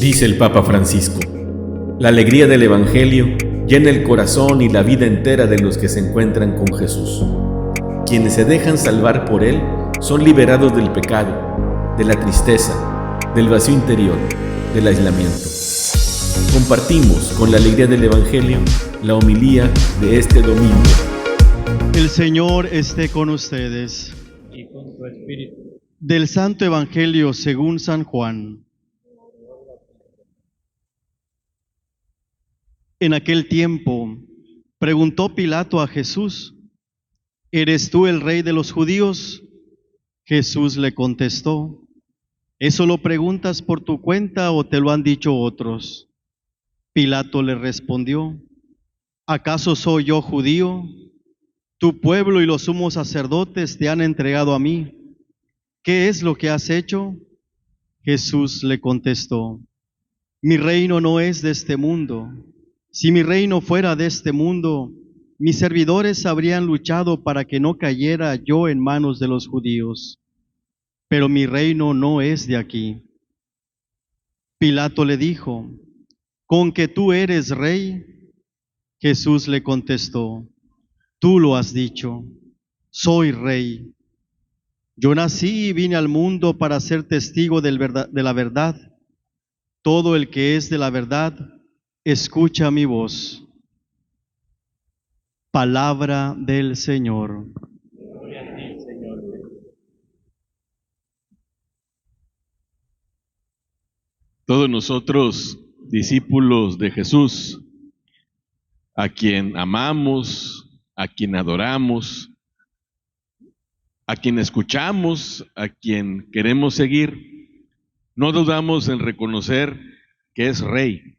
Dice el Papa Francisco: la alegría del Evangelio llena el corazón y la vida entera de los que se encuentran con Jesús. Quienes se dejan salvar por Él son liberados del pecado, de la tristeza, del vacío interior, del aislamiento. Compartimos con la alegría del Evangelio la homilía de este domingo. El Señor esté con ustedes. Y con tu espíritu. Del Santo Evangelio según San Juan. En aquel tiempo preguntó Pilato a Jesús: ¿eres tú el rey de los judíos? Jesús le contestó: ¿eso lo preguntas por tu cuenta o te lo han dicho otros? Pilato le respondió: ¿acaso soy yo judío? Tu pueblo y los sumos sacerdotes te han entregado a mí. ¿Qué es lo que has hecho? Jesús le contestó: mi reino no es de este mundo. Si mi reino fuera de este mundo, mis servidores habrían luchado para que no cayera yo en manos de los judíos. Pero mi reino no es de aquí. Pilato le dijo: ¿con que tú eres rey? Jesús le contestó: tú lo has dicho, soy rey. Yo nací y vine al mundo para ser testigo de la verdad. Todo el que es de la verdad, escucha mi voz. Palabra del Señor. Gloria a ti, Señor. Todos nosotros, discípulos de Jesús, a quien amamos, a quien adoramos, a quien escuchamos, a quien queremos seguir, no dudamos en reconocer que es Rey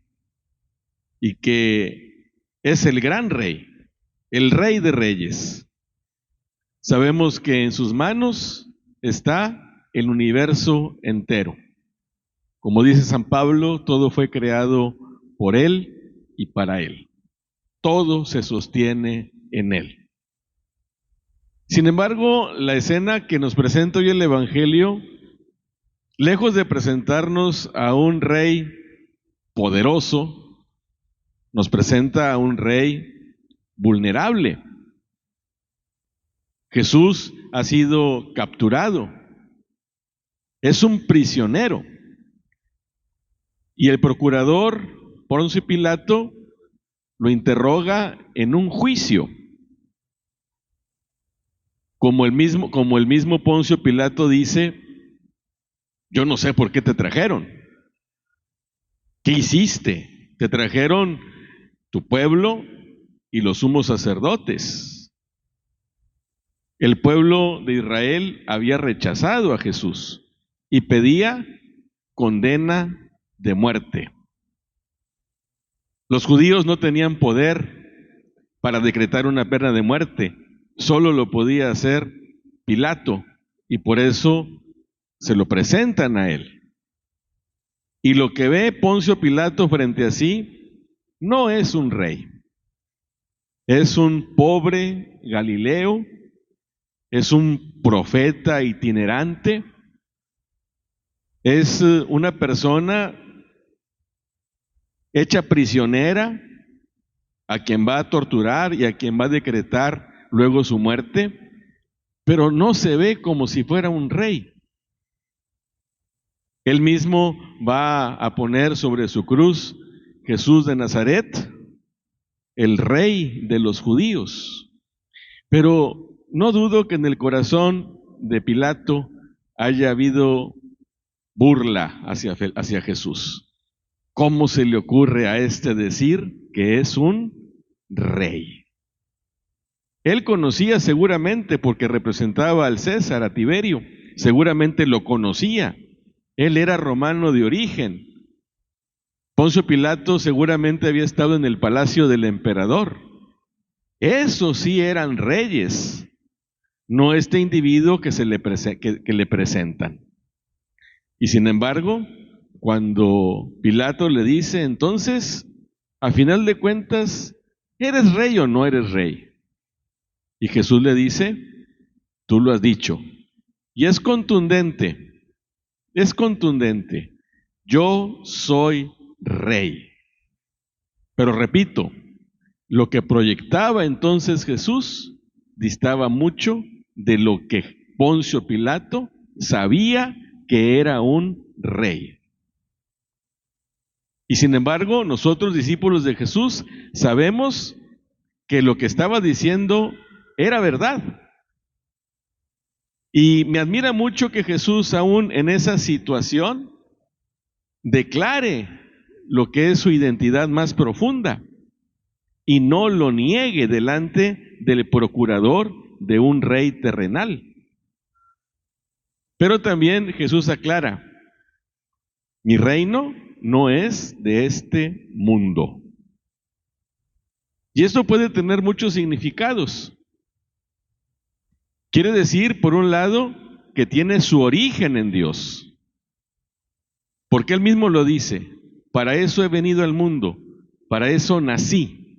y que es el gran Rey, el Rey de Reyes. Sabemos que en sus manos está el universo entero. Como dice San Pablo, todo fue creado por Él y para Él. Todo se sostiene en Él. Sin embargo, la escena que nos presenta hoy el Evangelio, lejos de presentarnos a un rey poderoso, nos presenta a un rey vulnerable. Jesús ha sido capturado, es un prisionero. Y el procurador Poncio Pilato lo interroga en un juicio. Como el mismo Poncio Pilato dice: yo no sé por qué te trajeron. ¿Qué hiciste? Te trajeron tu pueblo y los sumos sacerdotes. El pueblo de Israel había rechazado a Jesús y pedía condena de muerte. Los judíos no tenían poder para decretar una pena de muerte, solo lo podía hacer Pilato, y por eso se lo presentan a él. Y lo que ve Poncio Pilato frente a sí no es un rey, es un pobre Galileo, es un profeta itinerante, es una persona hecha prisionera, a quien va a torturar y a quien va a decretar luego su muerte, pero no se ve como si fuera un rey. Él mismo va a poner sobre su cruz Jesús de Nazaret, el rey de los judíos. Pero no dudo que en el corazón de Pilato haya habido burla hacia Jesús. ¿Cómo se le ocurre a este decir que es un rey? Él conocía seguramente, porque representaba al César, a Tiberio, seguramente lo conocía. Él era romano de origen. Poncio Pilato seguramente había estado en el palacio del emperador. Esos sí eran reyes, no este individuo que le presentan. Y sin embargo, cuando Pilato le dice: entonces, a final de cuentas, ¿eres rey o no eres rey? Y Jesús le dice: tú lo has dicho. Y es contundente. yo soy rey. Pero repito, lo que proyectaba entonces Jesús distaba mucho de lo que Poncio Pilato sabía que era un rey. Y sin embargo, nosotros, discípulos de Jesús, sabemos que lo que estaba diciendo era verdad. Y me admira mucho que Jesús, aún en esa situación, declare lo que es su identidad más profunda y no lo niegue delante del procurador de un rey terrenal. Pero también Jesús aclara, mi reino no es de este mundo. Y esto puede tener muchos significados. Quiere decir, por un lado, que tiene su origen en Dios. Porque Él mismo lo dice, para eso he venido al mundo, para eso nací.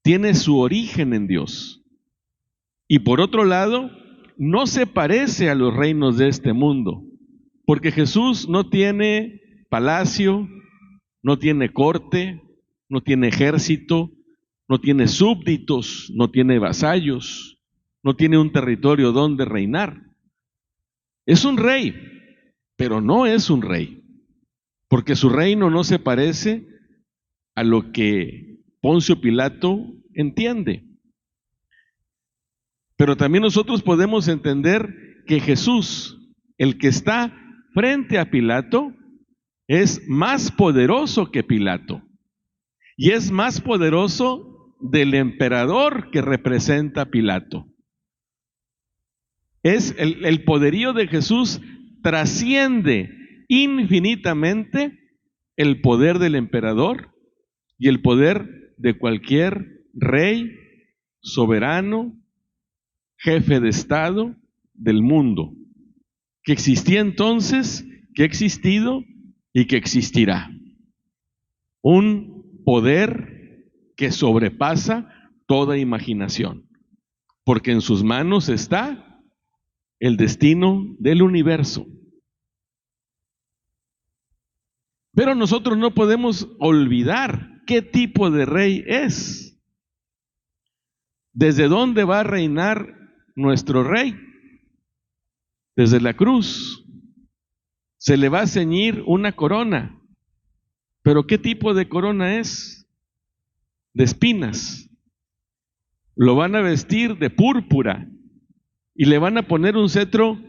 Tiene su origen en Dios. Y por otro lado, no se parece a los reinos de este mundo, porque Jesús no tiene palacio, no tiene corte, no tiene ejército, no tiene súbditos, no tiene vasallos, no tiene un territorio donde reinar. Es un rey, pero no es un rey, porque su reino no se parece a lo que Poncio Pilato entiende. Pero también nosotros podemos entender que Jesús, el que está frente a Pilato, es más poderoso que Pilato. Y es más poderoso del emperador que representa a Pilato. El poderío de Jesús trasciende infinitamente el poder del emperador y el poder de cualquier rey, soberano, jefe de Estado del mundo, que existía entonces, que ha existido y que existirá. Un poder que sobrepasa toda imaginación, porque en sus manos está el destino del universo. Pero nosotros no podemos olvidar qué tipo de rey es. ¿Desde dónde va a reinar nuestro rey? Desde la cruz. Se le va a ceñir una corona. ¿Pero qué tipo de corona es? De espinas. Lo van a vestir de púrpura y le van a poner un cetro,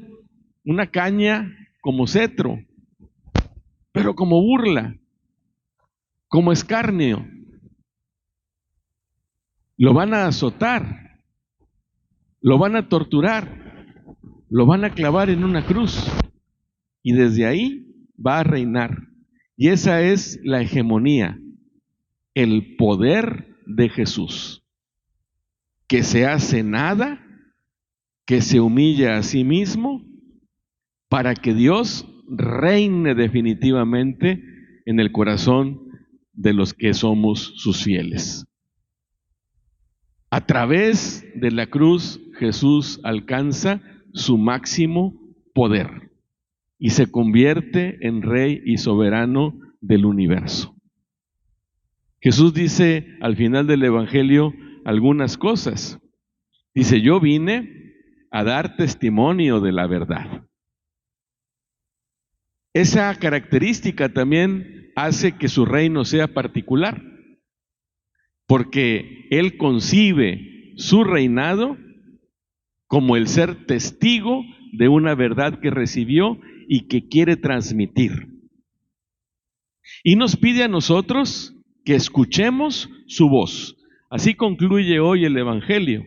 una caña como cetro, pero como burla, como escarnio. Lo van a azotar, lo van a torturar, lo van a clavar en una cruz y desde ahí va a reinar. Y esa es la hegemonía, el poder de Jesús, que se hace nada, que se humilla a sí mismo para que Dios reine definitivamente en el corazón de los que somos sus fieles. A través de la cruz, Jesús alcanza su máximo poder y se convierte en rey y soberano del universo. Jesús dice al final del Evangelio algunas cosas. Dice, yo vine a dar testimonio de la verdad. Esa característica también hace que su reino sea particular, porque Él concibe su reinado como el ser testigo de una verdad que recibió y que quiere transmitir. Y nos pide a nosotros que escuchemos su voz. Así concluye hoy el Evangelio,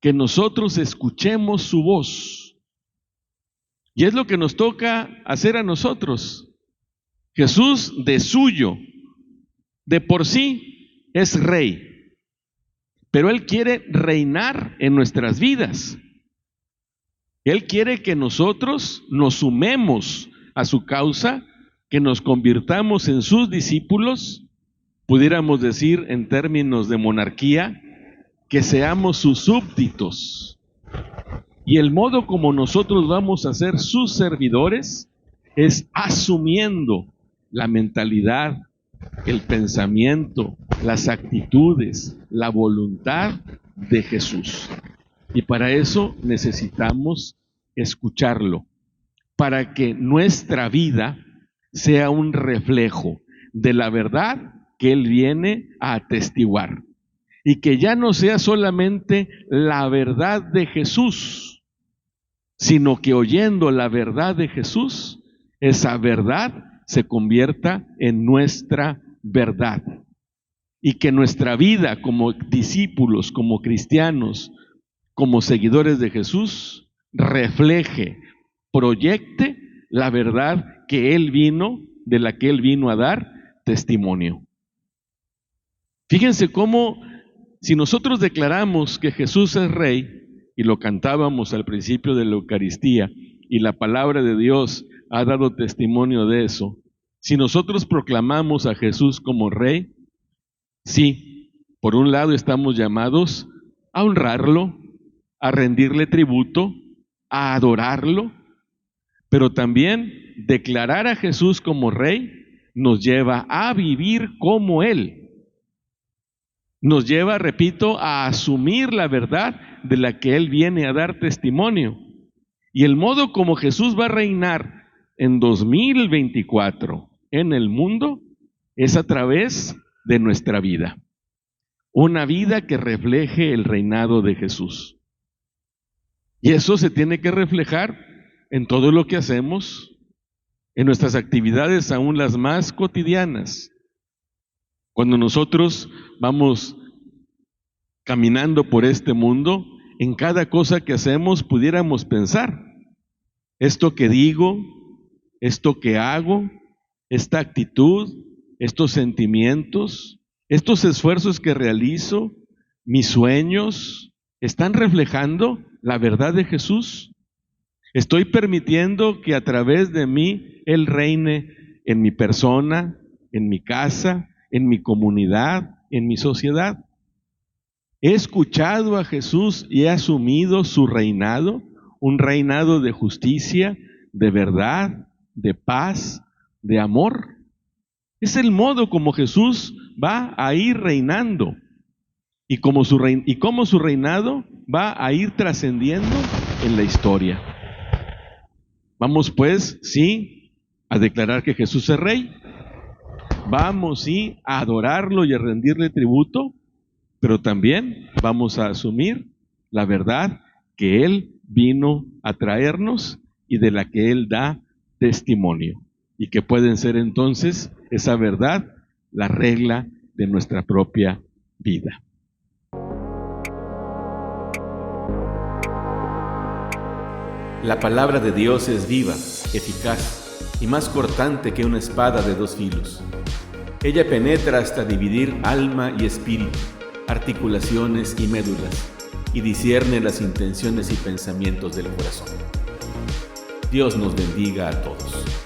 que nosotros escuchemos su voz. Y es lo que nos toca hacer a nosotros. Jesús de suyo, de por sí, es rey, pero Él quiere reinar en nuestras vidas. Él quiere que nosotros nos sumemos a su causa, que nos convirtamos en sus discípulos, pudiéramos decir en términos de monarquía, que seamos sus súbditos. Y el modo como nosotros vamos a ser sus servidores es asumiendo la mentalidad, el pensamiento, las actitudes, la voluntad de Jesús. Y para eso necesitamos escucharlo, para que nuestra vida sea un reflejo de la verdad que Él viene a atestiguar. Y que ya no sea solamente la verdad de Jesús, sino que oyendo la verdad de Jesús, esa verdad se convierta en nuestra verdad. Y que nuestra vida como discípulos, como cristianos, como seguidores de Jesús, refleje, proyecte la verdad que Él vino, de la que Él vino a dar testimonio. Fíjense cómo, si nosotros declaramos que Jesús es Rey, y lo cantábamos al principio de la Eucaristía, y la palabra de Dios ha dado testimonio de eso, si nosotros proclamamos a Jesús como Rey, sí, por un lado estamos llamados a honrarlo, a rendirle tributo, a adorarlo, pero también declarar a Jesús como Rey nos lleva a vivir como Él. Nos lleva, repito, a asumir la verdad de la que Él viene a dar testimonio. Y el modo como Jesús va a reinar en 2024 en el mundo es a través de nuestra vida. Una vida que refleje el reinado de Jesús. Y eso se tiene que reflejar en todo lo que hacemos, en nuestras actividades, aún las más cotidianas. Cuando nosotros vamos caminando por este mundo, en cada cosa que hacemos pudiéramos pensar, esto que digo, esto que hago, esta actitud, estos sentimientos, estos esfuerzos que realizo, mis sueños, ¿están reflejando la verdad de Jesús? ¿Estoy permitiendo que a través de mí Él reine en mi persona, en mi casa, en mi comunidad, en mi sociedad? ¿He escuchado a Jesús y he asumido su reinado? Un reinado de justicia, de verdad, de paz, de amor. Es el modo como Jesús va a ir reinando y cómo su reinado va a ir trascendiendo en la historia. Vamos pues, sí, a declarar que Jesús es Rey. Vamos, sí, a adorarlo y a rendirle tributo, pero también vamos a asumir la verdad que Él vino a traernos y de la que Él da testimonio. Y que pueden ser entonces esa verdad la regla de nuestra propia vida. La palabra de Dios es viva, eficaz y más cortante que una espada de dos filos. Ella penetra hasta dividir alma y espíritu, articulaciones y médulas, y discierne las intenciones y pensamientos del corazón. Dios nos bendiga a todos.